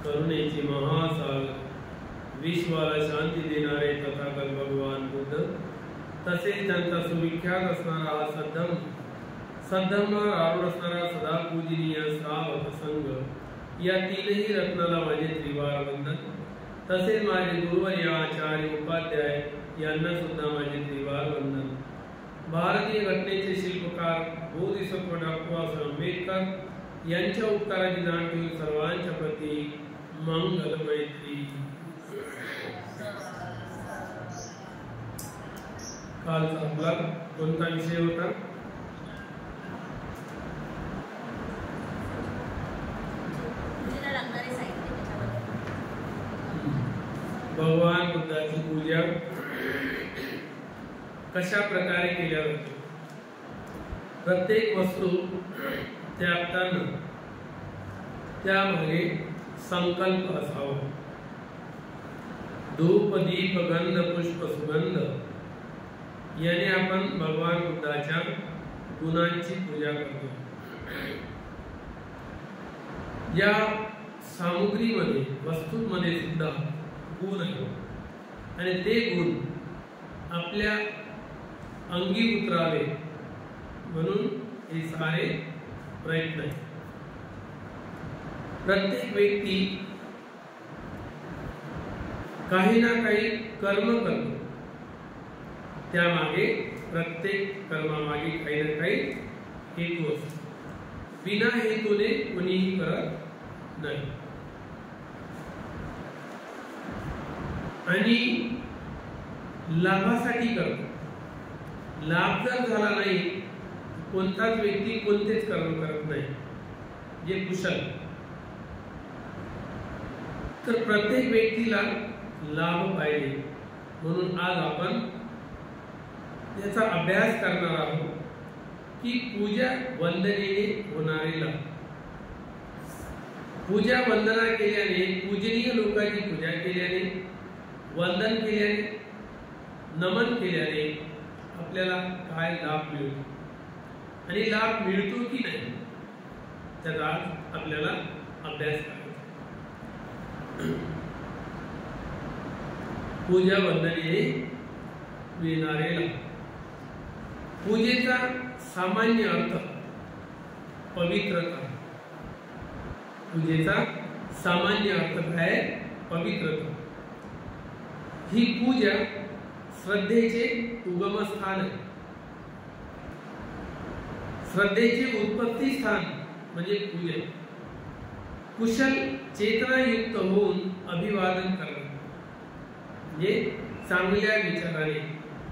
करुणेची महासागर, विश्वाला शांती देणारे तथागत भगवान बुद्ध, तसेच त्यांचा सुविख्यात असणारा हा सद्धम्मावर आरूढ असणारा सदा पूजनीय श्रावक संघ, या तीनही रत्नाला माझे त्रिवार वंदन. तसेच माझे गुरुवर्य आचार्य उपाध्याय यांना सुद्धा माझे त्रिवार वंदन. भारतीय घटनेचे शिल्पकार बोधिसत्व डॉ. आंबेडकर यांच्या उपकाराची जाण ठेवून सर्वांच्या प्रती मंगल मैत्री. कालचा आपला कोणता विषय होता? भगवान बुद्धाची पूजा कशा प्रकारे केल्या जाते. प्रत्येक वस्तू त्यागताना त्यामागे संकल्प असावा. धूप दीप गंध पुष्प सुगंध याने आपण भगवान बुद्धाच्या गुणांची पूजा करतो. या सामुग्रीमध्ये वस्तूंमध्ये सुद्धा गुण आहेत आणि ते गुण आपल्या अंगी उतरावे म्हणून हे सारे प्रयत्न आहेत. प्रत्येक व्यक्ती काही ना काही कर्म करतो. त्यामागे प्रत्येक कर्मामागे काही ना काही हेतू असतो. बिना हेतूने कोणीही करत नाही. आणि लाभासाठी करतो. लाभ जर झाला नाही, कोणताच व्यक्ती कोणतेच कर्म करत नाही जे कुशल. तर प्रत्येक व्यक्तीला लाभ पाहिजे म्हणून आज आपण त्याचा अभ्यास करणार आहोत की पूजा वंदनेने होणारे लाभ. पूजा वंदना केल्याने, पूजनीय लोकांची पूजा केल्याने, वंदन केल्याने, नमन केल्याने आपल्याला काय लाभ मिळतो आणि लाभ मिळतो की नाही त्याचा आपल्याला अभ्यास करायचा. पूजा वंदनेने मिळणारे लाभ. पूजेचा सामान्य अर्थ पवित्रता. पूजेचा सामान्य अर्थ काय? पवित्रता. ही पूजा श्रद्धेचे उगमस्थान आहे. श्रद्धेचे उत्पत्ती स्थान म्हणजे पूजा. कुशल चेतनायुक्त होऊन अभिवादन करणे म्हणजे चांगल्या विचाराने,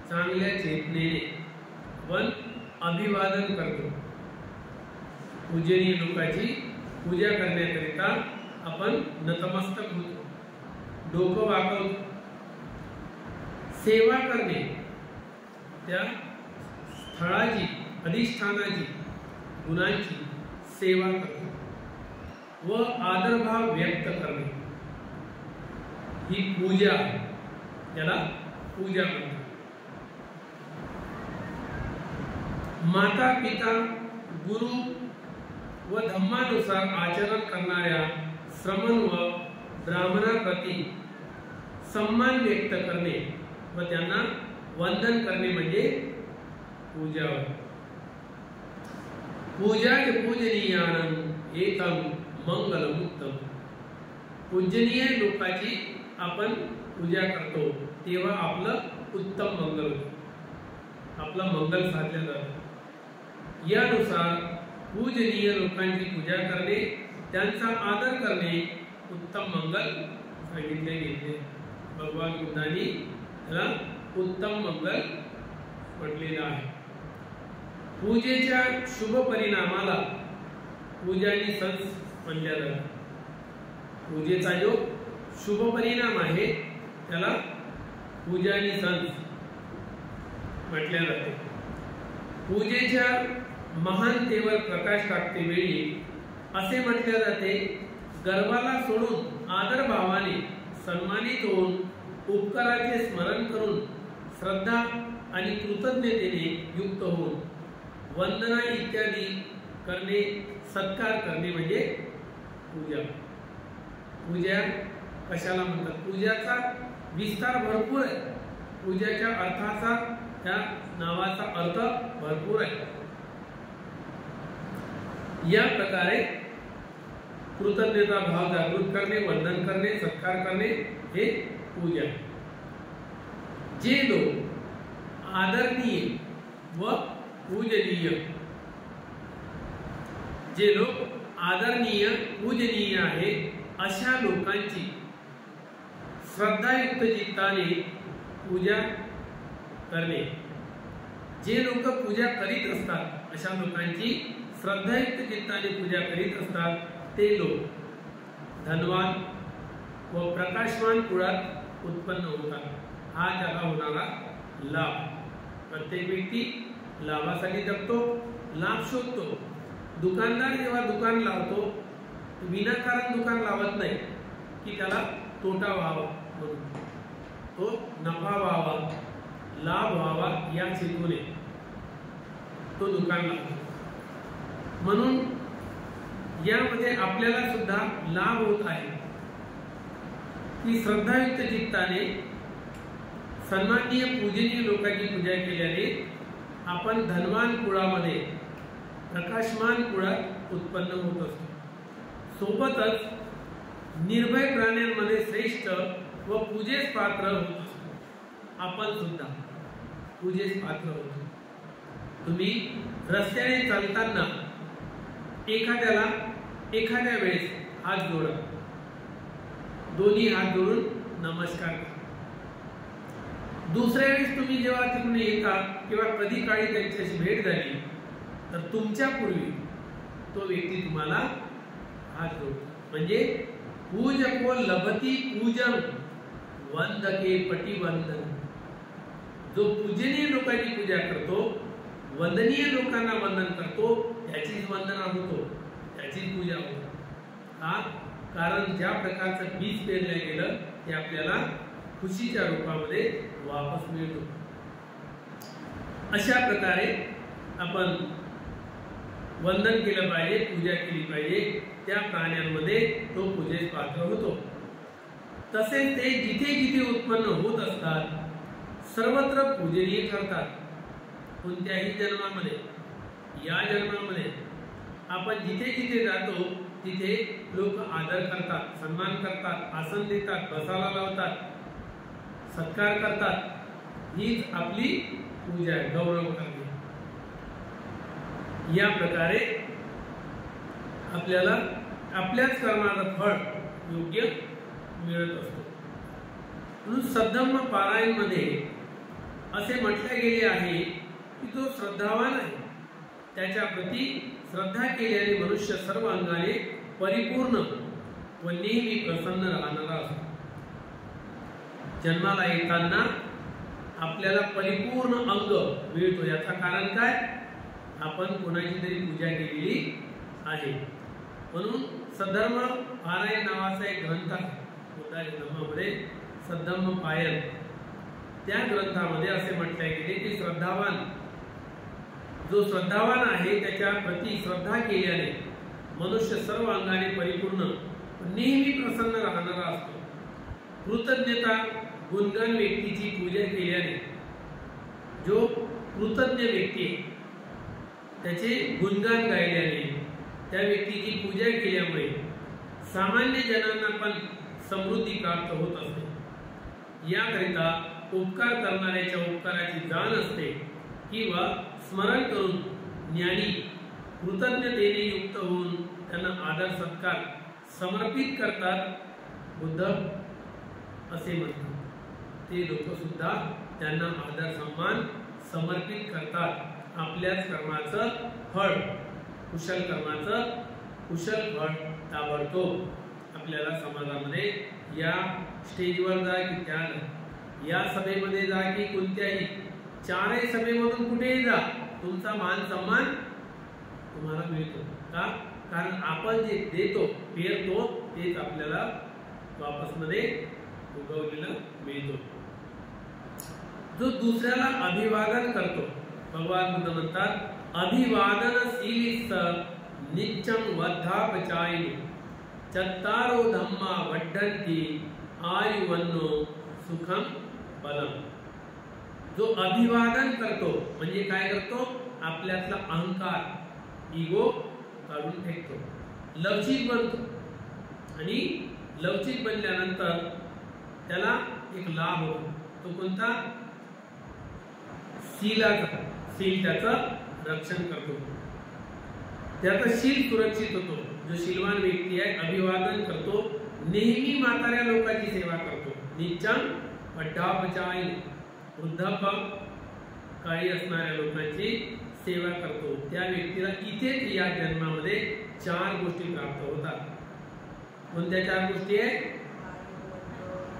चांगल्या चेतनेने पण अभिवादन करतो. पूजनीय लोकांची पूजा करण्याकरिता आपण नतमस्तक होतो, डोकं वाकवतो. सेवा करणे, त्या स्थळाची, अधिष्ठानाची, गुणांची सेवा करणे व आदरभाव व्यक्त करणे ही पूजा, याला पूजा म्हणतात. माता पिता, गुरु व धम्मानुसार आचरण करणाऱ्या श्रमण व ब्राह्मणाप्रती सम्मान व्यक्त करणे व त्यांना वंदन करणे म्हणजे पूजा. पूजाच पूजनीयानं एतं मंगलमुत्तम. पूजनीय लोकांची आपण पूजा करतो तेव्हा आपलं उत्तम मंगल होतं, आपलं मंगल साधलं जातं. यानुसार पूजनीय लोकांची पूजा करणे, त्यांचा आदर करणे उत्तम मंगल सांगितले गेले. भगवान बुद्धांनी त्याला उत्तम मंगल म्हटलेलं आहे. पूजेच्या शुभ परिणामाला पूजानी संस म्हणल्या जातात. पूजेचा जो शुभ परिणाम आहे त्याला पूजानी संस म्हटल्या जाते. पूजेच्या महानतेवर प्रकाश टाकते वेळी असे म्हटले जाते, गर्वाला सोडून आदर भावाने सन्मानित होऊन उपकाराचे स्मरण करून श्रद्धा आणि कृतज्ञतेने युक्त होऊन वंदना इत्यादी करणे, सत्कार करणे म्हणजे पूजा. पूजा कशाला म्हणतात? पूजाचा विस्तार भरपूर आहे. पूजाच्या अर्थाचा, त्या नावाचा अर्थ भरपूर आहे. या प्रकारे कृतज्ञता भाव जागृत करणे, वंदन करणे, सत्कार करणे हे पूजा. जे लोक आदरणीय व पूजनीय, जे लोक आदरणीय पूजनीय आहे अशा लोकांची श्रद्धायुक्त चित्ताने पूजा करणे. जे लोक पूजा करीत असतात अशा लोकांची श्रद्धायुक्त चित्ताने पूजा करीत असतात ते लोक धनवान व प्रकाशवान कुळात उत्पन्न होतात. हा त्याला होणारा लाभ. प्रत्येक व्यक्ती लाभासाठी जगतो, लाभ शोधतो. दुकानदार जेव्हा दुकान लावतो विनाकारण दुकान लावत नाही की त्याला तोटा व्हावा म्हणून, तो नफा व्हावा, लाभ व्हावा या हेतूने तो दुकान लावतो. म्हणून यामध्ये आपल्याला सुद्धा लाभ होत आहे की श्रद्धायुक्त चित्ताने सन्माननीय पूजनीय लोकांची पूजा केल्याने आपण धनवान कुळामध्ये, प्रकाशमान कुळात उत्पन्न होत असतो. सोबतच निर्भय प्राण्यांमध्ये श्रेष्ठ व पूजेस पात्र होत असतो. आपण सुद्धा पूजेस पात्र होतो. तुम्ही रस्त्याने चालताना एखाद्याला एखाद्या वेळेस हात जोडा, दोन्ही हात जोडून नमस्कार करा. दुसऱ्या वेळेस तुम्ही जेव्हा तिकडून येता किंवा कधी काळी त्यांच्याशी भेट झाली तर तुमच्या पूर्वी तो व्यक्ती तुम्हाला हात जोडतो. म्हणजे पूजको लभती पूजन वंदके पटिवंदन. जो पूजनीय लोकांची पूजा करतो, वंदनीय लोकांना वंदन करतो, त्याचीच वंदना होतो, त्याचीच पूजा होतो. हा कारण ज्या प्रकारचं बीज पेरलं गेलं ते आपल्याला खुशीच्या रूपामध्ये वापस मिळतो. अशा प्रकारे आपण वंदन केलं पाहिजे, पूजा केली पाहिजे. त्या प्राण्यांमध्ये तो पूजेस पात्र होतो. तसेच ते जिथे जिथे उत्पन्न होत असतात सर्वत्र पूजनीय ठरतात. कोणत्याही जन्मामध्ये, या जन्मामध्ये आपण जिथे जिथे जातो तिथे लोक आदर करतात, सन्मान करतात, आसन देतात, बसायला लावतात, सत्कार करतात. हीच आपली पूजा आहे, गौरव करणे. या प्रकारे आपल्याला आपल्याच कर्माचं फळ योग्य मिळत असतो. म्हणून सद्धम्म पारायण मध्ये असे म्हटले गेले आहे की जो श्रद्धावान आहे त्याच्या प्रती श्रद्धा केल्याने मनुष्य सर्व अंगाने परिपूर्ण व नेहमी प्रसन्न राहणारा असतो. जन्माला येताना आपल्याला परिपूर्ण अंग मिळतो. याचं कारण काय? आपण कोणाची तरी पूजा केलेली आहे. म्हणून सद्धम्म पारायण नावाचा एक ग्रंथ आहे धर्मामध्ये, सद्धम्म पायन. त्या ग्रंथामध्ये असे म्हटले गेले की श्रद्धावान, जो श्रद्धावान आहे त्याच्या प्रती श्रद्धा केल्याने मनुष्य सर्व अंगाने परिपूर्ण नेहमी प्रसन्न राहणारा असतो. कृतज्ञता गुणगान व्यक्तीची पूजा केल्याने, जो कृतज्ञ व्यक्ती त्याचे गुणगान गायल्याने, त्या व्यक्तीची पूजा केल्यामुळे सामान्य जनांना पण समृद्धी प्राप्त होत असते. याकरिता उपकार करणाऱ्याच्या उपकाराची जाण असते किंवा स्मरण करून ज्ञानी कृतज्ञतेने युक्त होऊन त्यांना आदर सत्कार समर्पित करतात, बुद्ध असे म्हणतात. ते लोक सुद्धा त्यांना आदर सन्मान समर्पित करतात. आपल्याच कर्माचं फळ, कुशल कर्माचं कुशल फळ ताबडतोब आपल्याला समाजामध्ये या स्टेजवर जा की त्या या सभेमध्ये जा की कोणत्याही चारही सभेमधून कुठेही जा, तुमचा मान सन्मान तुम्हाला मिळतो. का? कारण आपण जे देतो पेरतो तेच आपल्याला वापस मध्ये उगवलेलं मिळतो. जो दुसऱ्याला अभिवादन करतो, भगवान बुद्ध म्हणतात अभिवादनशील नित्यं वर्धापचायिनो चत्तारो धम्मा वड्ढन्ति आयुवन्नो सुखम बलम. जो अभिवादन करतो म्हणजे काय करतो? आपल्यातला अहंकार इगो काढून फेकतो, लवचिक बनतो. आणि लवचिक बनल्यानंतर त्याला एक लाभ होतो. तो कोणता? शीलाचा. शील त्याचं रक्षण करतो, त्याचा शील सुरक्षित होतो. जो शीलवान व्यक्ती आहे अभिवादन करतो, नेहमी म्हाताऱ्या लोकांची सेवा करतो. नित्यं वड्ढापचायिनो, वृद्धापकाळी असणाऱ्या लोकांची सेवा करतो. त्या व्यक्तीला इथेच या जन्मामध्ये 4 गोष्टी प्राप्त होतात. कोणत्या 4 गोष्टी आहेत?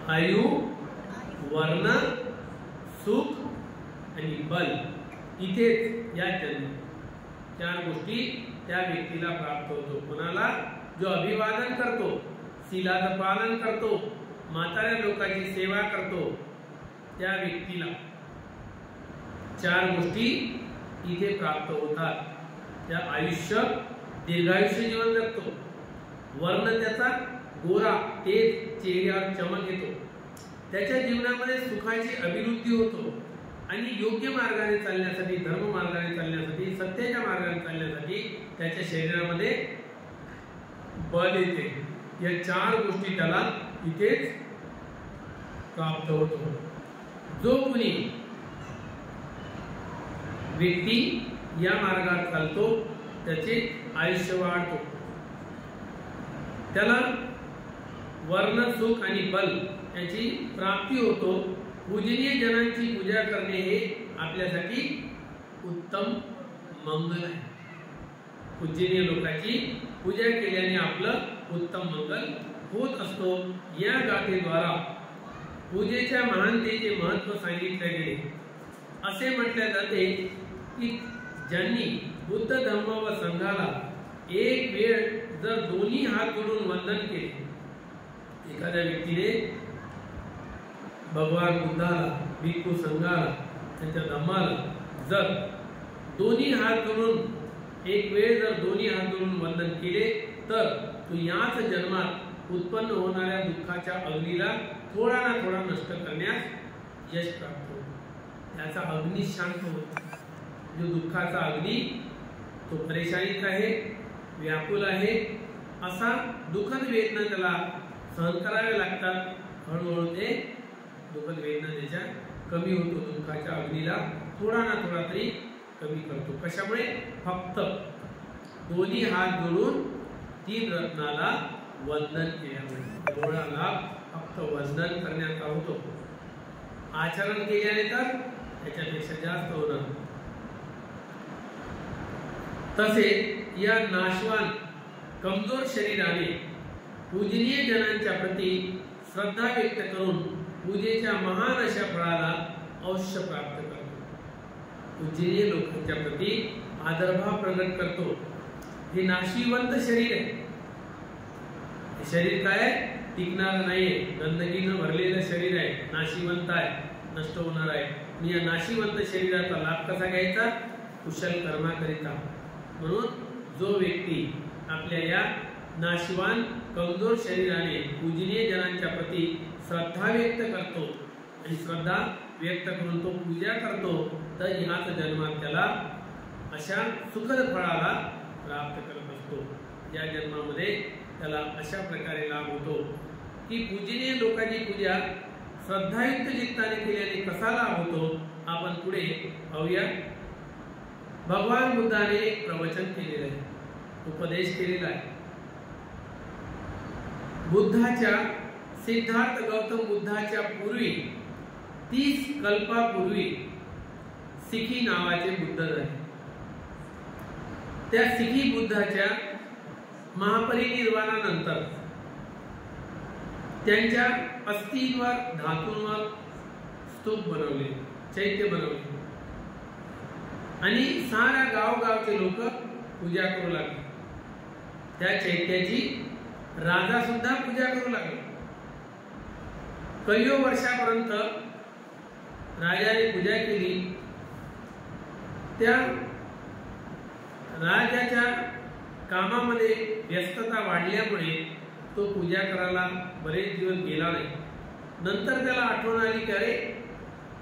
आयु, वर्ण, सुख आणि बल. इथेच या जन्म 4 गोष्टी त्या व्यक्तीला प्राप्त होतो. कोणाला? जो अभिवादन करतो, शीलाचं पालन करतो, म्हाताऱ्या लोकांची सेवा करतो, त्या व्यक्तीला 4 गोष्टी इथे प्राप्त होतात. त्या आयुष्य दीर्घायुष्य जीवन जगतो. वर्ण त्याचा गोरा, तेज, चेहऱ्यावर चमक येतो. त्याच्या जीवनामध्ये सुखाची अभिवृद्धी होतो आणि योग्य मार्गाने चालण्यासाठी, धर्म मार्गाने चालण्यासाठी, सत्याच्या मार्गाने चालण्यासाठी त्याच्या शरीरामध्ये बल येते. या 4 गोष्टी त्याला इथेच प्राप्त होतो. जो कोणी व्यक्ती या मार्गात चालतो त्याचे आयुष्य वाढतो. त्याला वर्ण, सुख आणि बल याची प्राप्ती होतो. पूजनीय जनांची पूजा करणे हे आपल्यासाठी उत्तम मंगल आहे. पूजनीय लोकांची पूजा केल्याने आपलं उत्तम मंगल होत असतो. या गाथेद्वारा पूजेच्या महानतेचे महत्व सांगितले गेले. असे म्हटले जाते की ज्यांनी बुद्ध धम्म व संघाला एक वेळ जर दोन्ही हात जोडून वंदन केले, एखाद्या व्यक्तीने भगवान बुद्धाला, भिक्खू संघाला, त्यांच्या धम्माला जर दोन्ही हात जोडून एक वेळ जर दोन्ही हात जोडून वंदन केले तर तो याच जन्मात उत्पन्न होणाऱ्या दुःखाच्या अग्नीला थोडा ना थोडा नष्ट करण्यास यश प्राप्त होतो. त्याचा अग्नी शांत होतो. जो दुःखाचा अग्नी तो परेशानीत आहे, व्याकुल आहे, असा दुःखद वेदना त्याला सहन कराव्या लागतात. हळूहळू ते दुःखद वेदना त्याच्या कमी होतो. दुःखाच्या अग्नीला थोडा ना थोडा तरी कमी करतो. कशामुळे? फक्त दोन्ही हात जोडून 3 रत्नाला वंदन केल्यामुळे. एवढा लाभ फक्त वंदन करण्याचा होतो. आचरण केल्याने तर त्याच्यापेक्षा जास्त होणार. तसेच या नाशवान कमजोर शरीराने पूजनीय जनांच्या प्रती श्रद्धा व्यक्त करून पूजेच्या महान अशा फळाला अवश्य प्राप्त करतो. पूजनीय लोकांच्या प्रती आदरभाव प्रकट करतो. हे नाशिवंत शरीर आहे. हे शरीर काय? टिकणार नाहीये. गंदगीनं भरलेलं शरीर आहे, नाशिवंत आहे, नष्ट होणार आहे. आणि या नाशिवंत शरीराचा लाभ कसा घ्यायचा? कुशल कर्माकरिता. म्हणून जो व्यक्ती आपल्या या नाशवान कमजोर शरीराने पूजनीय जनांच्या प्रती श्रद्धा व्यक्त करतो आणि श्रद्धा व्यक्त करून तो पूजा करतो तर ह्याच जन्मात त्याला अशा सुखद फळाला प्राप्त करत असतो. या जन्मामध्ये त्याला अशा प्रकारे लाभ होतो की पूजनीय लोकांची पूजा श्रद्धायुक्त चित्ताने केल्याने कसा लाभ होतो आपण पुढे पाहूया. भगवान बुद्धाने एक प्रवचन केलेलं आहे, उपदेश केलेला आहे. बुद्धाच्या सिद्धार्थ गौतम बुद्धाच्या पूर्वी 30 कल्पापूर्वी सिखी नावाचे बुद्ध झाले। त्या सिखी बुद्धाच्या महापरिनिर्वाणानंतर त्यांच्या अस्थींवर धातूंवर स्तूप बनवले, चैत्य बनवले आणि साऱ्या गावगावचे लोक पूजा करू लागले। त्या चैत्याची राजा सुद्धा पूजा करू लागले। कैयो वर्षापर्यंत राजाने पूजा केली। त्या राजाच्या कामामध्ये व्यस्तता वाढल्यामुळे तो पूजा करायला बरेच दिवस गेला नाही। नंतर त्याला आठवण आली की अरे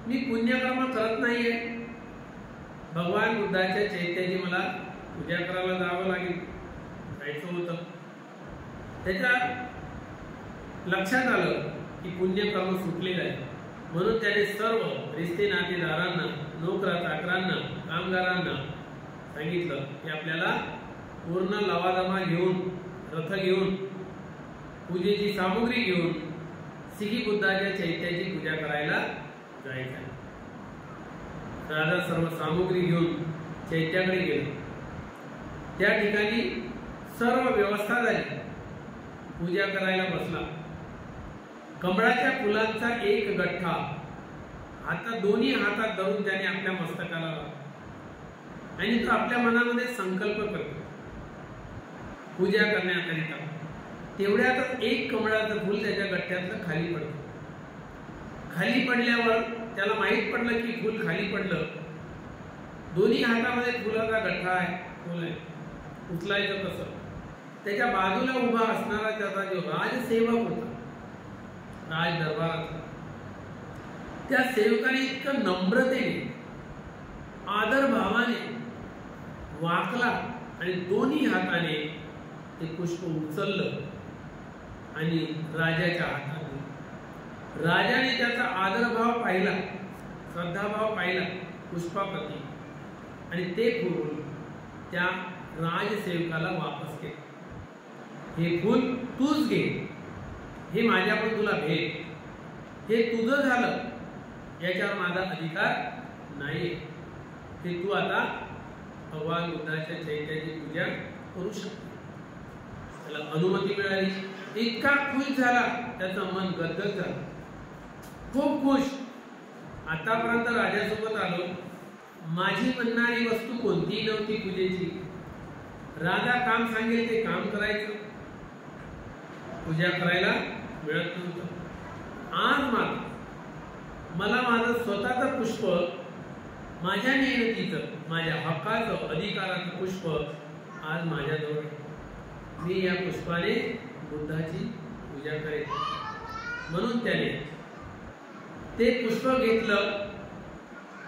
मी पुण्यकर्म करत नाहीये, भगवान बुद्धाच्या चैत्याची मला पूजा करायला जावं लागेल, जायचं होतं। त्याच्या लक्षात आलं की पुण्यकर्म सुटलेलं आहे, म्हणून त्याने सर्व रिश्ते नातेदारांना, नोकरा चाकरांना, कामगारांना सांगितलं की आपल्याला पूर्ण लवाजमा घेऊन, रथ घेऊन, पूजेची सामुग्री घेऊन सिखी बुद्धाच्या चैत्याची पूजा करायला जायचं। राजा सर्व सामुग्री घेऊन चैत्याकडे गेला। त्या ठिकाणी सर्व व्यवस्था झाली, पूजा करायला बसला। कमळाच्या फुलांचा एक गठ्ठा दोन्ही हातात धरून त्याने आपल्या मस्तकाला लावला आणि तो आपल्या मनामध्ये संकल्प करतो पूजा करण्याकरिता। तेवढ्यात एक कमळाचं फूल त्याच्या गठ्ठ्यातलं खाली पडलं। खाली पडल्यावर त्याला माहित पडलं की फूल खाली पडलं। दोन्ही हातामध्ये फुलाचा गठ्ठा आहे, फूल आहे, उचलायचं कसं? त्याच्या बाजूला उभा असणारा त्याचा जो राजसेवक होता, राज दरबारात, त्या सेवकाने इतकं नम्रतेने, आदर भावाने वाकला आणि दोन्ही हाताने ते पुष्प उचललं आणि राजाच्या हातात दिलं। राजाने त्याचा आदरभाव पाहिला, श्रद्धाभाव पाहिला पुष्पाप्रती आणि ते फूल त्या राजसेवकाला वापस केले। हे फूल तूच घे, हे माझ्याकडून तुला भेट, हे तुझं झालं, याच्यावर माझा अधिकार नाही, हे तू आता भगवान बुद्धाच्या चैत्याची पूजा करू शकतो। त्याला अनुमती मिळाली। इतका खुश झाला, त्याचं मन गदगद झालं, खूप खुश। आतापर्यंत राजासोबत आलो, माझी म्हणणारी वस्तू कोणतीही नव्हती पूजेची। राजा काम सांगेल ते काम करायचं, पूजा करायला मिळत नव्हतं। आज मला माझं स्वतःचं पुष्प, माझ्या नियतीचं, माझ्या हक्काचं, अधिकाराचं पुष्प आज माझ्याजवळ, मी या पुष्पाने बुद्धाची पूजा करेन। म्हणून त्याने ते पुष्प घेतलं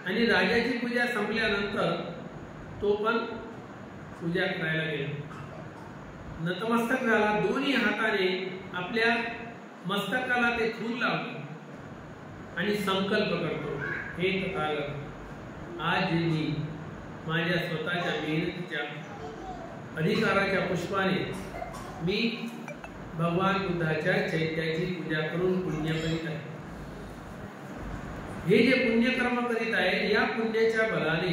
आणि राजाची पूजा संपल्यानंतर तो पण पूजा करायला गेला। नतमस्तक झाला, दोन्ही हाताने आपल्या मस्तकाला ते फूल लावलं आणि संकल्प करतो, हे तथागत, आज मी माझ्या स्वतःच्या मेहनतीच्या अधिकाराच्या पुष्पाने मी भगवान बुद्धाच्या चैत्याची पूजा करून पुण्य करीत आहे। हे जे पुण्यकर्म करीत आहे, या पुण्याच्या बलाने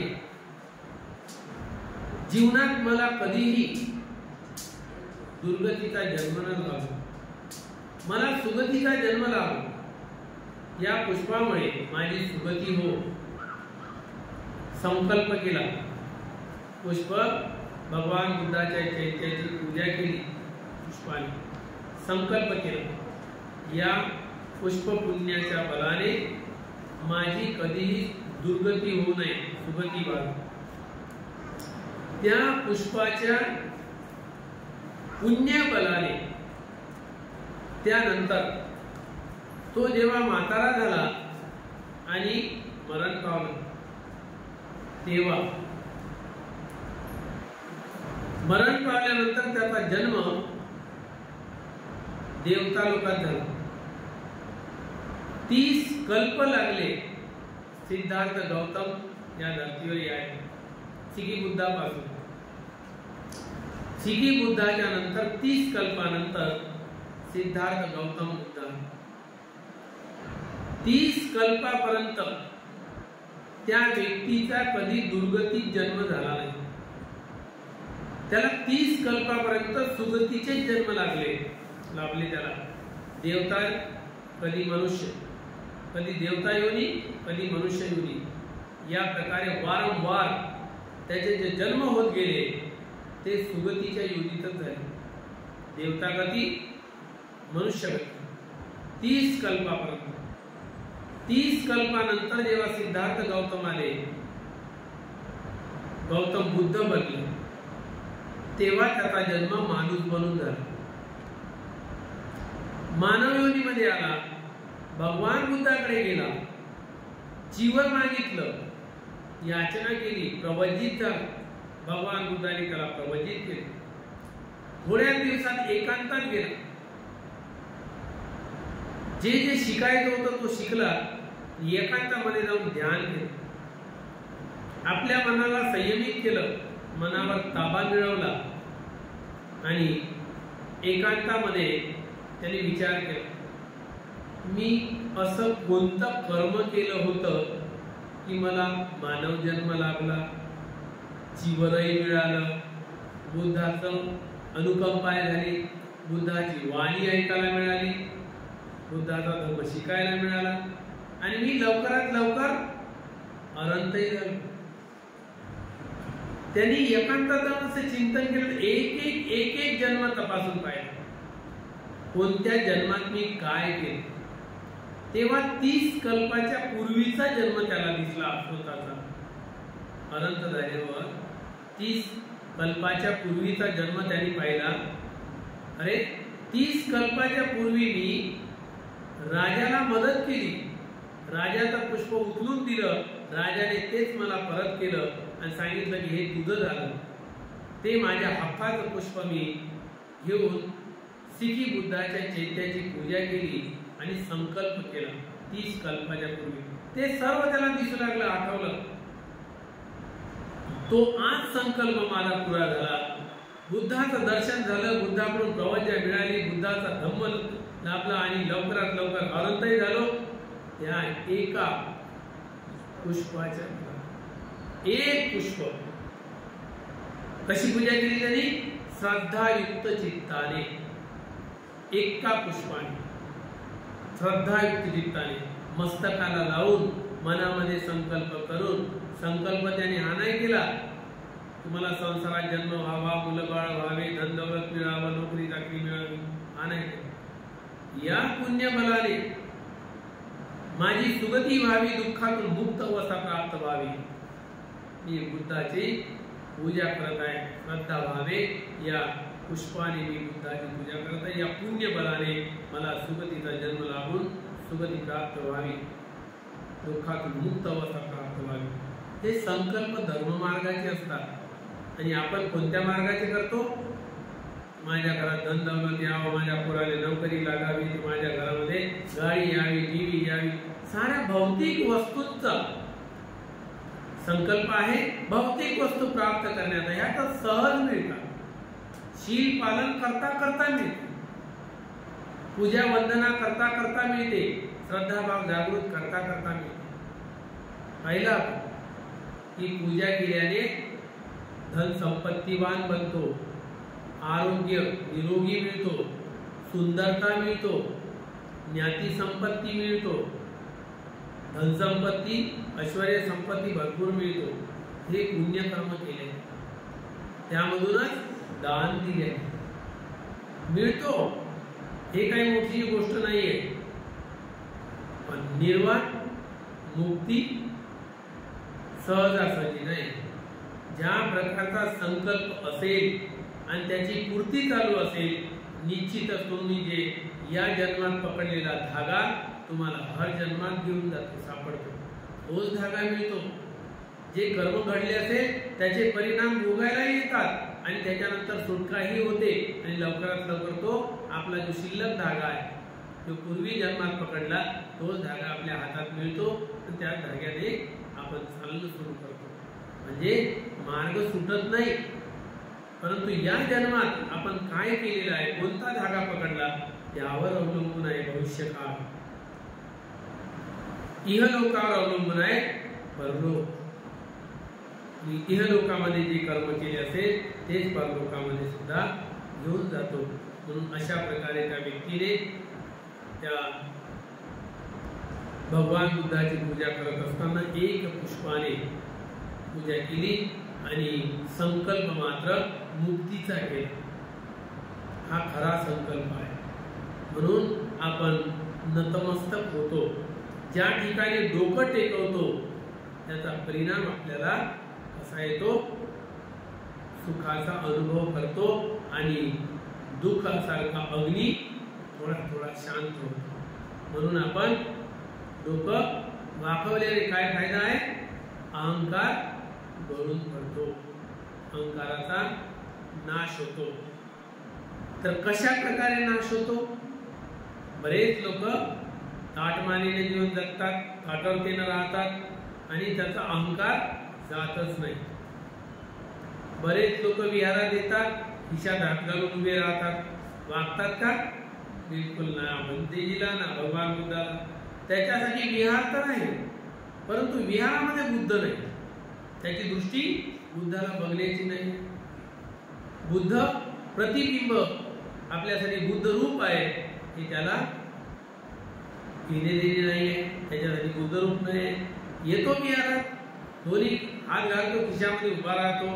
जीवनात मला कधीही दुर्गतीचा जन्म न लाभो, मला सुगतीचा जन्म लाभो। या पुष्पामुळे माझी सुगती हो, संकल्प केला। पुष्प भगवान बुद्धाच्या चैत्याची पूजा केली, पुष्पाने संकल्प केला, या पुष्प पुण्याच्या बलाने माझी कधीही दुर्गती होऊ नये, सुगती व्हावी। त्या पुष्पाच्या पुण्य बलाने त्यानंतर तो जेव्हा म्हातारा झाला आणि मरण पावला, तेव्हा मरण पावल्यानंतर त्याचा जन्म देवता लोकात झाला। 30 कल्प लागले सिद्धार्थ गौतम या धर्तीवर यायला, सिखी बुद्धापासून। सिखी बुद्धाच्या नंतर 30 कल्पानंतर सिद्धार्थ गौतम बुद्ध 30 कल्पापर्यंत त्या व्यक्तीचा कधी दुर्गतीत जन्म झाला नाही. त्याला 30 कल्पापर्यंत सुगतीचे जन्म लाभले त्याला. देवता कधी मनुष्य, कधी देवता योनी, कधी मनुष्य योनी, या प्रकारे वारंवार त्याचे जे जन्म होत गेले ते सुगतीच्या योनीतच झाले. देवता गती, मनुष्य गती 30 कल्पापर्यंत. 30 कल्पानंतर जेव्हा सिद्धार्थ गौतम आले, गौतम बुद्ध बनले, तेव्हा त्याचा जन्म माणूस बनून झाला. मानव योनीमध्ये आला, भगवान बुद्धाकडे गेला, जीवन मागितलं, याचना केली, प्रवजित झाला. भगवान बुद्धाने त्याला प्रवजित केले. थोड्या दिवसात एकांतात गेला. जे जे शिकायचं होतं तो शिकला. एकांतामध्ये जाऊन ध्यान केलं, आपल्या मनाला संयमित केलं, मनावर ताबा मिळवला आणि एकांतामध्ये त्यांनी विचार केला, मी असं कोणतं कर्म केलं होतं की मला मानव जन्म लाभला, जीवनही मिळालं, बुद्धाचं अनुकंपा झाली, बुद्धाची वाणी ऐकायला मिळाली, बुद्धाचा धर्म शिकायला मिळाला आणि मी लवकरात लवकर अनंतही झालो. त्यांनी एकांतात असं चिंतन केलं, एक एक जन्म तपासून पाहिला, कोणत्या जन्मात मी काय केलं. तेव्हा 30 कल्पाच्या पूर्वीचा जन्म त्याला दिसला स्वतःचा. अनंत झाल्यावर 30 कल्पाच्या पूर्वीचा जन्म त्यांनी पाहिला. अरे 30 कल्पाच्या पूर्वी मी राजाला मदत केली, राजाचं पुष्प उचलून दिलं, राजाने तेच मला परत केलं आणि सांगितलं की हे तुझं झालं. ते माझ्या हक्काचं पुष्प मी घेऊन सिखी बुद्धाच्या चैत्याची पूजा केली आणि संकल्प केला 30 कल्पाच्या पूर्वी. ते सर्व त्याला दिसू लागलं, आठवलं. तो आज संकल्प माझा पुरा झाला. बुद्धाचं दर्शन झालं, बुद्धाकडून प्रवचन मिळाली, बुद्धाचा धम्म लाभला आणि लवकरात लवकर अनंतही झालो. त्या एका पुष्पाच्या एक पुष्प कशी पूजा केली त्यांनी? श्रद्धायुक्त चित्ताने, एका पुष्पाने श्रद्धायुक्त चित्ताने मस्तकाला लावून मनामध्ये संकल्प करून, संकल्प त्याने हा नाही केला तुम्हाला संसारात जन्म व्हावा, मुलबाळ व्हावे, धन दौलत मिळावं, नोकरी चाकरी मिळावी, हा नाही केला. या पुण्य बलाने माझी सुगती व्हावी, दुःखातून मुक्त अवस्था प्राप्त व्हावी, मी बुद्धाची पूजा करत आहे. श्रद्धा भावे या पुष्पाने मी बुद्धाची पूजा करत आहे. या पुण्य बलाने मला सुगतीचा जन्म लाभून सुगती प्राप्त व्हावी, दुःखातून मुक्त अवस्था प्राप्त व्हावी. हे संकल्प धर्म मार्गाचे असतात आणि आपण कोणत्या मार्गाचे करतो? माझ्या घरात धन दौलत यावं, माझ्या पोराला नोकरी लागावी, माझ्या घरामध्ये गाडी यावी, टीव्ही यावी, साऱ्या भौतिक वस्तूंचा संकल्प आहे. भौतिक वस्तू प्राप्त करण्याचा ह्या तर सहज मिळतात, शील पालन करता करता मिळते, पूजा वंदना करता करता मिळते, श्रद्धाभाव जागृत करता करता मिळते. पाहिला की पूजा केल्याने धन संपत्तीवान बनतो, आरोग्य निरोगी मिळतो, सुंदरता मिळतो, ज्ञाती संपत्ती मिळतो, धन संपत्ती ऐश्वर्य संपत्ती भरपूर मिळतो. हे पुण्यकर्म केले, त्यामधूनच दान दिले मिळतो. हे काही मोठी गोष्ट नाहीये. पण निर्वाण मुक्ती सहजासहजी नाही. ज्या प्रकारचा संकल्प असेल आणि त्याची पूर्ती चालू असेल, निश्चितच तुम्ही जे या जन्मात पकडलेला धागा तुम्हाला हर जन्मात घेऊन जातो, सापडतो, तोच धागा मिळतो. जे कर्म घडले असेल त्याचे परिणाम भोगायला येतात आणि त्याच्यानंतर सुटकाही होते आणि लवकरात लवकर तो आपला जो शिल्लक धागा आहे तो पूर्वी जन्मात पकडला तोच धागा आपल्या हातात मिळतो आणि त्या धाग्याने आपण चालणं सुरू करतो. म्हणजे मार्ग सुटत नाही, परंतु या जन्मात आपण काय केलेलं आहे, कोणता धागा पकडला यावर अवलंबून आहे भविष्य काळ, इहलोकावर अवलंबून आहे परलोक. इहलोकामध्ये जे कर्म केले असेल तेच परलोकामध्ये सुद्धा घेऊन जातो. म्हणून अशा प्रकारे त्या व्यक्तीने त्या भगवान बुद्धाची पूजा करत असताना एक पुष्पाने पूजा केली आणि संकल्प मात्र मुक्तीचा केला. हा खरा संकल्प आहे. म्हणून आपण नतमस्तक होतो, ज्या ठिकाणी डोकं टेकवतो त्याचा परिणाम आपल्याला कसा येतो, सुखाचा अनुभव करतो आणि दुःखासारखा अग्नी थोडा थोडा शांत होतो. म्हणून आपण डोकं वाकवल्याने काय फायदा आहे, अहंकार गळून पडतो, अहंकाराचा नाश होतो. तर कशा प्रकारे नाश होतो, बरेच लोक ताटमानेने जीवन जगतात, ताटवतेने राहतात आणि त्याचा अहंकार जातच नाही. बरेच लोक विहारात येतात, खिशात हात घालून उभे राहतात, वागतात का, बिलकुल ना बंदेजीला ना भगवान बुद्धाला. त्याच्यासाठी विहार तर आहे, परंतु विहारामध्ये बुद्ध नाही, त्याची दृष्टी बुद्धाला बघण्याची नाही. बुद्ध प्रतिबिंब आपल्यासाठी बुद्ध रूप आहे हे त्याला घेणे देणे नाही आहे, त्याच्यासाठी बुद्ध रूप नाही. येतो विहारात, दोन्ही हात घालतो, खिशामध्ये उभा राहतो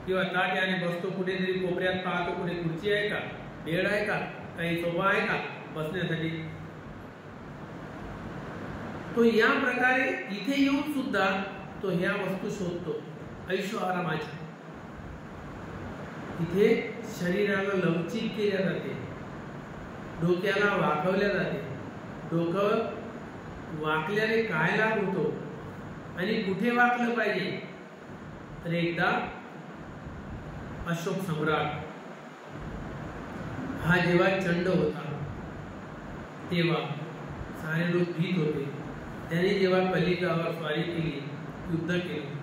किंवा ताट याने बसतो, कुठेतरी कोपऱ्यात पाहतो, कुठे खुर्ची आहे का, बेड आहे का, काही सोफा आहे का बसण्यासाठी. तो या प्रकारे इथे येऊन सुद्धा तो ह्या वस्तू शोधतो ऐशो आरामाची. इथे शरीराला लवचिक केल्या जाते, डोक्याला वाकवल्या जाते. डोकं वाकल्याने काय लाभ होतो आणि कुठे वाकलं पाहिजे, तर एकदा अशोक सम्राट हा जेव्हा चंड होता तेव्हा सारे लोक भीत होते. त्याने जेव्हा कलिकावर स्वारी केली, युद्ध केले,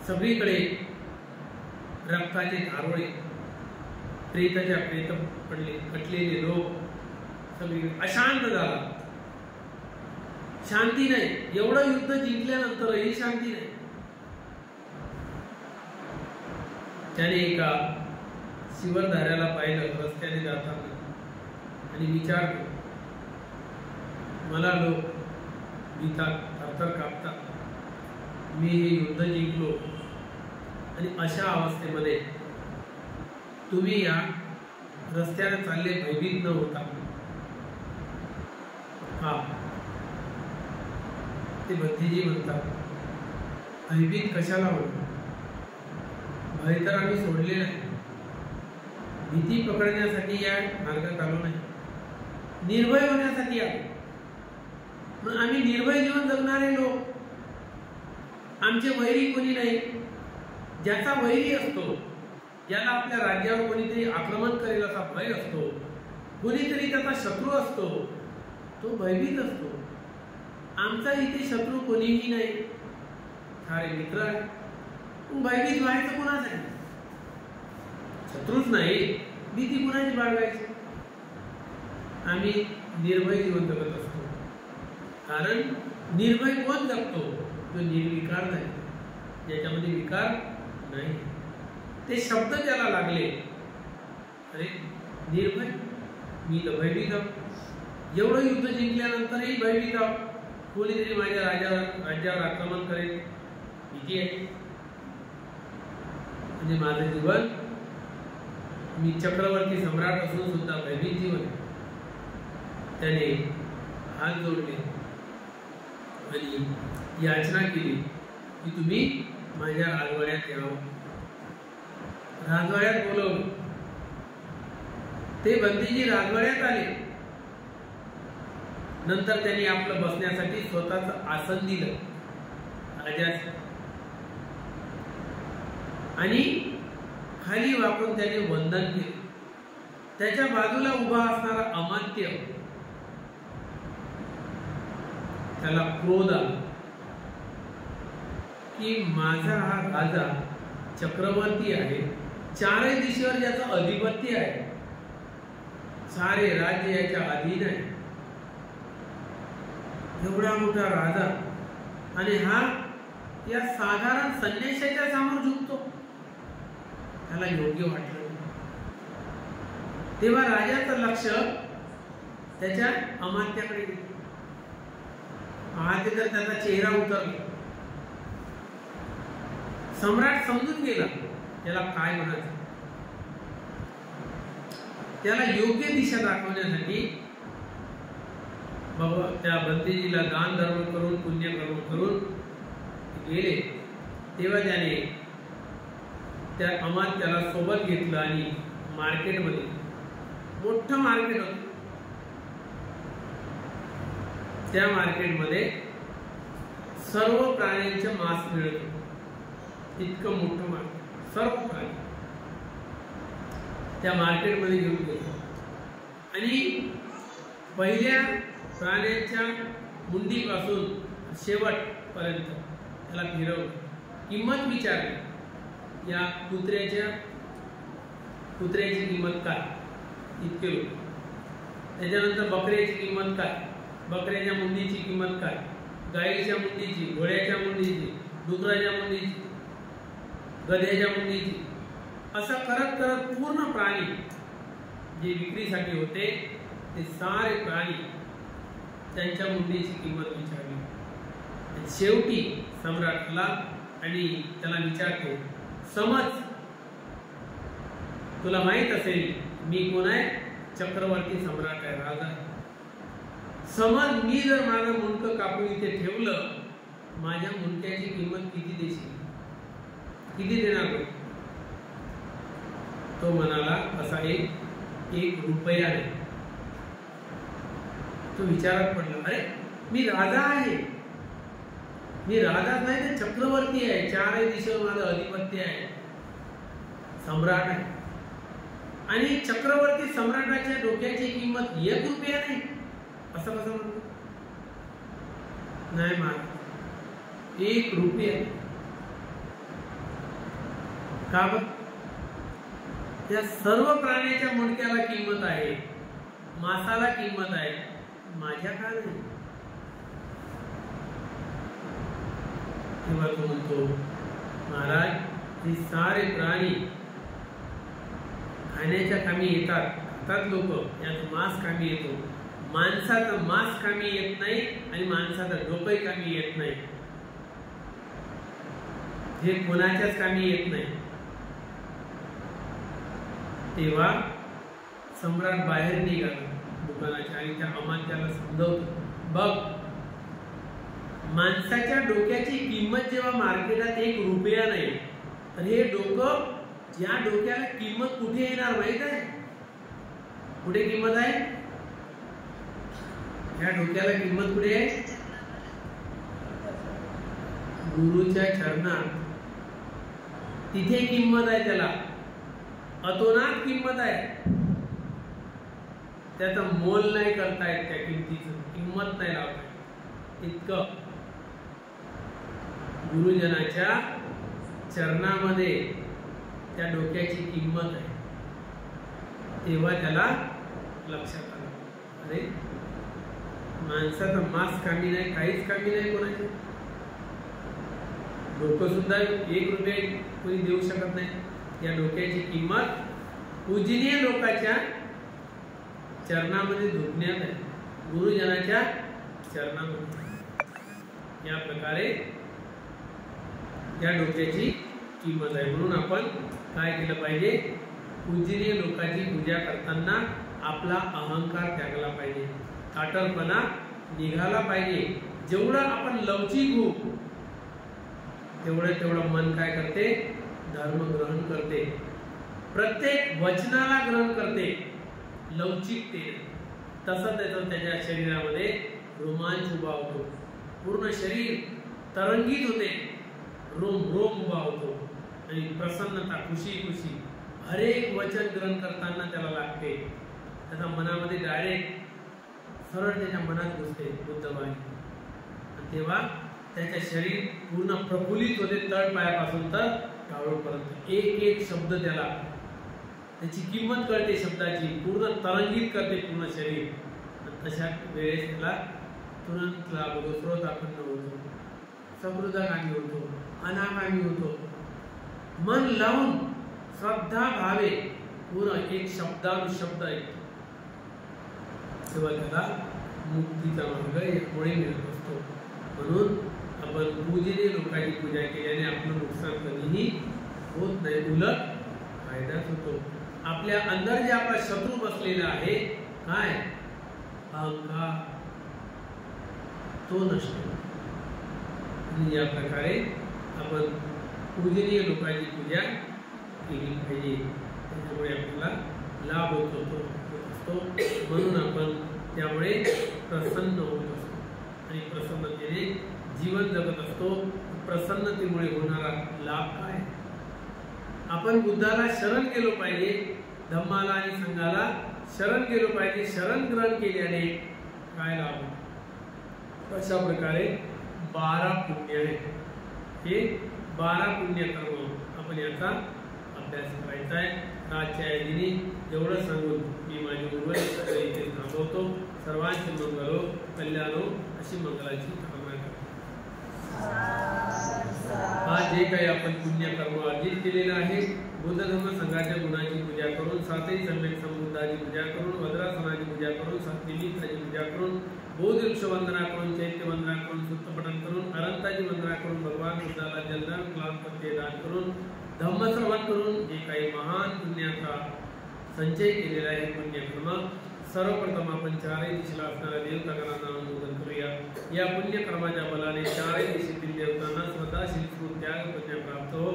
सगळीकडे रक्ताचे धारोळे, प्रेताच्या प्रेत पडले, कटलेले लोक, सगळी अशांत झाला, शांती नाही. एवढं युद्ध जिंकल्यानंतरही शांती नाही. त्याने एका शिवधाऱ्याला पाहिलं रस्त्याने जाताना आणि विचारलं, मला लोक भीतात, थरथर कापतात, मी हे युद्ध जिंकलो आणि अशा अवस्थेमध्ये तुम्ही या रस्त्याने चालले भयभीत न होता का. ते भक्तीजी म्हणतात, भयभीत कशाला होतो, भय तर आम्ही सोडले नाही, भीती पकडण्यासाठी या मार्गात आलो नाही, निर्भय होण्यासाठी आलो. मग आम्ही निर्भय जीवन जगणारे लोक, आमचे वैरी कोणी नाही. ज्याचा वैरी असतो, ज्याला आपल्या राज्यावर कोणीतरी आक्रमण करेल असा भय असतो, कोणीतरी त्याचा शत्रू असतो, तो भयभीत असतो. आमचा इथे शत्रू कोणीही नाही, सारे मित्र आहे. भयभीत व्हायचं कोणासाठी, शत्रूच नाही, भीती कुणाची बाळगायची. आम्ही निर्भय जीवन जगत असतो. कारण निर्भय कोण जगतो, जो निर्विकार नाही, ज्याच्यामध्ये विकार नाही. ते शब्द त्याला लागले, अरे निर्भय, मी तर भयभीत आहो, एवढं युद्ध जिंकल्यानंतरही भयभीत आहो, कोणीतरी माझ्या राज्यावर आक्रमण करेल, भीती आहे. म्हणजे माझं जीवन, मी चक्रवर्ती सम्राट असून सुद्धा भयभीत जीवन. त्याने हात जोडले आणि याचना केली की तुम्ही माझ्या राजवाड्यात यावं. राजवाड्यात बोलवलं. ते बंदीजी राजवाड्यात आले. नंतर त्यांनी आपलं बसण्यासाठी स्वतःचं आसन दिलं राजाचं आणि खाली वाकून त्याने वंदन केले. त्याच्या बाजूला उभा असणारा अमात्य, त्याला क्रोध आला की माझा हा राजा चक्रवर्ती आहे, चारही दिशेवर ज्याचं अधिपत्य आहे, सारे राज्य याच्या अधीन आहे. एवढा मोठा राजा आणि हा या साधारण संन्याशाच्या समोर झुकतो. त्याला योग्य वाटलं. तेव्हा राजाचं लक्ष त्याच्या अमात्याकडे गेलं. अमात्य तर त्याचा चेहरा उतरला. सम्राट समजून गेला त्याला काय म्हणायचं. त्याला योग्य दिशा दाखवण्यासाठी बाबा त्या भंतेजीला दान धर्म करून पुण्य कर्म करून गेले. तेव्हा त्याने त्या अमात्याला सोबत घेतलं आणि मार्केटमध्ये, मोठं मार्केट होतं, त्या मार्केटमध्ये सर्व प्राण्यांचे मांस मिळत होते. इतकं मोठं मार्केट, सर्व प्राणी त्या मार्केटमध्ये घेऊन गेले आणि पहिल्या प्राण्यांच्या मुंडीपासून शेवटपर्यंत त्याला फिरवलं. किंमत विचारली. या कुत्र्याची किंमत काय, इतके होते. त्याच्यानंतर बकऱ्याची किंमत काय, बकऱ्याच्या मुंडीची किंमत काय, गाईच्या मुंडीची, घोड्याच्या मुंडीची, डुकराच्या मुंडीची, गध्याच्या मुंडीची, असं करत करत पूर्ण प्राणी जे विक्रीसाठी होते ते सारे प्राणी त्यांच्या मुंडीची किंमत विचारली. शेवटी सम्राटला आणि त्याला विचारतो, समज तुला माहित असेल मी कोण आहे, चक्रवर्ती सम्राट आहे, राजा आहे. समज मी जर माझं मुंडकं कापून इथे ठेवलं, माझ्या मुंडक्याची किंमत किती देशील, किती देणार? तो म्हणाला असा एक रुपया नाही. तो विचारात पडला, अरे मी राजा आहे, मी राजा नाही तर चक्रवर्ती आहे, चारही दिशेवर माझं अधिपत्य आहे, सम्राट आहे. आणि चक्रवर्ती सम्राटाच्या डोक्याची किंमत 1 रुपया नाही, असं कसं म्हणतो? नाही महाराज, 1 रुपया. का बरं? या सर्व प्राण्याच्या मुंडक्याला किंमत आहे, मांसाला किंमत आहे, माझ्या का नाही? तेव्हा तो म्हणतो, महाराज हे सारे प्राणी खाण्याच्या कामी येतात, खातात लोक, यात मांस कामी येतो. माणसाचं मांस कामी येत नाही आणि माणसाचं डोकंही कामी येत नाही. हे कोणाच्याच कामी येत नाही. तेव्हा सम्राट बाहेर निघाला दुकानाच्या आणि त्या अमात्याला समजवतो, बघ माणसाच्या डोक्याची किंमत जेव्हा मार्केटात 1 रुपया नाही, तर हे डोकं, ज्या डोक्याला किंमत कुठे येणार माहित आहे? कुठे किंमत आहे? ह्या डोक्याला किंमत कुठे आहे? गुरुच्या चरणात. तिथे किंमत आहे त्याला, अतोनात किंमत आहे. त्याचं मोल नाही करता येत, त्या किंमतीचं किंमत नाही लावता येत. इतकं गुरुजनाच्या चरणामध्ये त्या डोक्याची किंमत आहे. तेव्हा त्याला लक्षात आलं, अरे माणसाचं मांस कामी नाही, काहीच कामी नाही कोणाचे. डोकं सुद्धा 1 रुपये कोणी देऊ शकत नाही. या डोक्याची किंमत पूजनीय लोकांच्या चरणामध्ये झोपण्यात आहे, गुरुजनाच्या चरणामध्ये. या प्रकारे या डोक्याची किंमत आहे. म्हणून आपण काय केलं पाहिजे? पूजनीय लोकांची पूजा करताना आपला अहंकार त्यागला पाहिजे, काटरपणा निघाला पाहिजे. जेवढं आपण लवचिक होऊ तेवढं मन काय करते? धर्म ग्रहण करते, प्रत्येक वचनाला ग्रहण करते लवचिकतेने. तसं त्याच्या शरीरामध्ये रोमांच उभा होतो, पूर्ण शरीर तरंगित होते, रोम रोम उभा होतो आणि प्रसन्नता, खुशी हर एक वचन ग्रहण करताना त्याला लागते. त्याच्या मनामध्ये डायरेक्ट सरळ त्याच्या मनात घुसते बुद्धवाणी. तेव्हा त्याचे शरीर पूर्ण प्रफुल्लित होते, तळ पायापासून तर टाळोपर्यंत. एक शब्द त्याला त्याची किंमत कळते शब्दाची, पूर्ण तरंगित करते पूर्ण शरीर. तशा वेळेस त्याला तुरंत लाभ होतो, स्रोतापन्न होतो, समृद्धगामी होतो, अनागामी होतो. मन लावून श्रद्धा भावे पूर्ण एक शब्दानुशब्द ऐकतो तेव्हा त्याला मुक्तीचा मार्ग यामुळे मिळत असतो. म्हणून आपण पूजनीय लोकांची पूजा केल्याने आपलं नुकसान कधीही होत नाही, उलट फायदाच होतो. आपल्या अंदर जे आपला शत्रू बसलेला आहे काय अहंकार, तो नष्ट होतो. या प्रकारे आपण पूजनीय लोकांची पूजा केली पाहिजे, त्याच्यामुळे आपल्याला लाभ होत असतो. म्हणून आपण त्यामुळे प्रसन्न होत असतो आणि प्रसन्नतेने जीवन जगत असतो. प्रसन्नतेमुळे होणारा लाभ काय? आपण बुद्धाला शरण गेलो पाहिजे, धम्माला आणि संघाला शरण गेलो पाहिजे. शरण ग्रहण केल्याने काय लाभ? अशा प्रकारे 12 पुण्य आहेत. हे 12 पुण्य कर्म आपण याचा अभ्यास करायचा आहे. आजच्या दिनी एवढं सांगून मी माझी उर्वरित इथे थांबवतो. सर्वांचे मंगलो कल्याणो अशी मंगलाची कामना करतो. आज जे काही आपण पुण्यकर्म अर्जित केलेलं आहे, बुद्ध धर्म संघाच्या गुणाची पूजा करून, सातही सम्यक संबुद्धाची पूजा करून, वज्रासनाची पूजा करून, सातविलीची पूजा करून, बोधिवृक्ष वंदना करून, चैत्य वंदना करून, सूक्तपठन करून, अनंताची वंदना करून, भगवान बुद्धाला जलदान क्लांतपत्य दान करून, धम्मश्रवण करून जे काही महान पुण्याचा संचय केलेला आहे पुण्यकर्म, सर्वप्रथम आपण चारही दिशेला असणाऱ्या देवतागणांना अनुमोदन करूया. या पुण्यकर्माच्या बलाने चारही दिशेतील देवतांना स्वतःशील त्याग प्रज्ञा प्राप्त हो.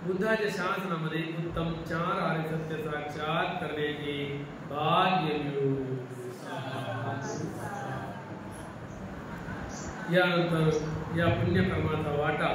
बुद्धाच्या शासनामध्ये उत्तम 4 आर्य सत्य साक्षात करण्याचे भाग्य मिळो. यानंतर या पुण्यकर्माचा वाटा